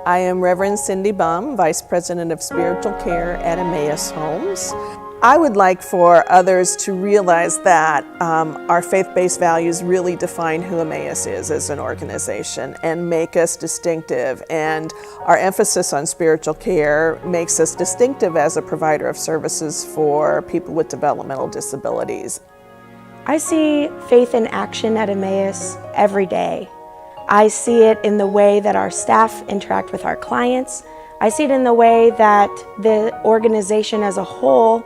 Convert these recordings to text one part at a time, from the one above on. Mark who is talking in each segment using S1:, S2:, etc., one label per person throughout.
S1: I am Reverend Cindy Baum, Vice President of Spiritual Care at Emmaus Homes. I would like for others to realize that our faith-based values really define who Emmaus is as an organization and make us distinctive. And our emphasis on spiritual care makes us distinctive as a provider of services for people with developmental disabilities.
S2: I see faith in action at Emmaus every day. I see it in the way that our staff interact with our clients. I see it in the way that the organization as a whole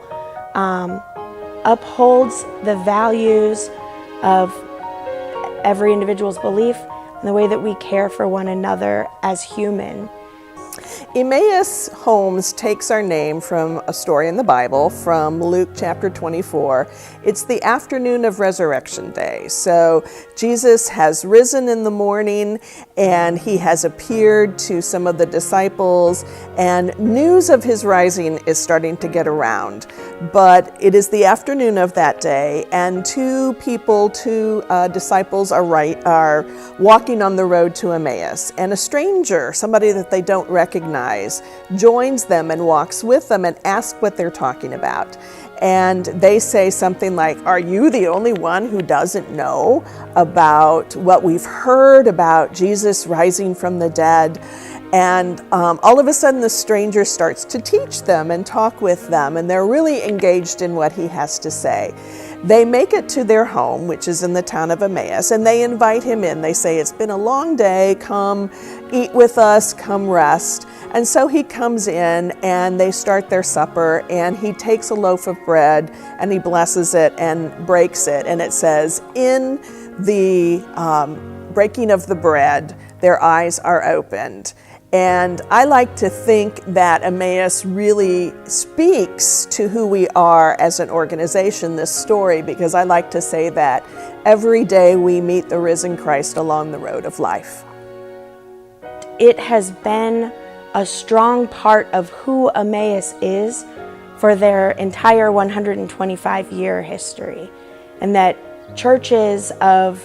S2: upholds the values of every individual's belief and the way that we care for one another as human.
S1: Emmaus Homes takes our name from a story in the Bible from Luke chapter 24. It's the afternoon of Resurrection Day. So Jesus has risen in the morning and he has appeared to some of the disciples, and news of his rising is starting to get around. But it is the afternoon of that day, and two disciples are walking on the road to Emmaus, and a stranger, somebody that they don't recognize, joins them and walks with them and asks what they're talking about. And they say something like, "Are you the only one who doesn't know about what we've heard about Jesus rising from the dead?" And all of a sudden the stranger starts to teach them and talk with them, and they're really engaged in what he has to say. They make it to their home, which is in the town of Emmaus, and they invite him in. They say, "It's been a long day, come eat with us, come rest." And so he comes in and they start their supper, and he takes a loaf of bread and he blesses it and breaks it. And it says, in the breaking of the bread, their eyes are opened. And I like to think that Emmaus really speaks to who we are as an organization, this story, because I like to say that every day we meet the risen Christ along the road of life.
S2: It has been a strong part of who Emmaus is for their entire 125-year history, and that churches of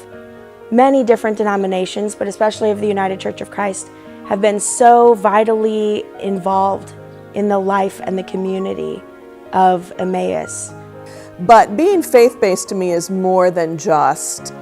S2: many different denominations, but especially of the United Church of Christ, have been so vitally involved in the life and the community of Emmaus.
S1: But being faith-based to me is more than just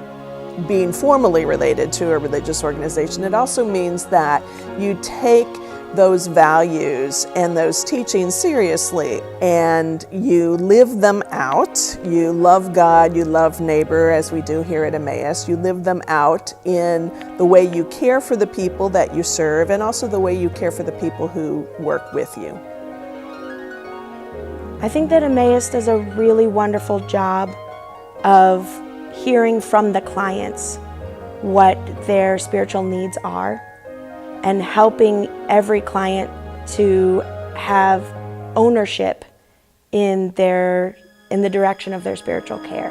S1: being formally related to a religious organization. It also means that you take those values and those teachings seriously, and you live them out. You love God, you love neighbor, as we do here at Emmaus. You live them out in the way you care for the people that you serve, and also the way you care for the people who work with you.
S2: I think that Emmaus does a really wonderful job of hearing from the clients what their spiritual needs are, and helping every client to have ownership in the direction of their spiritual care.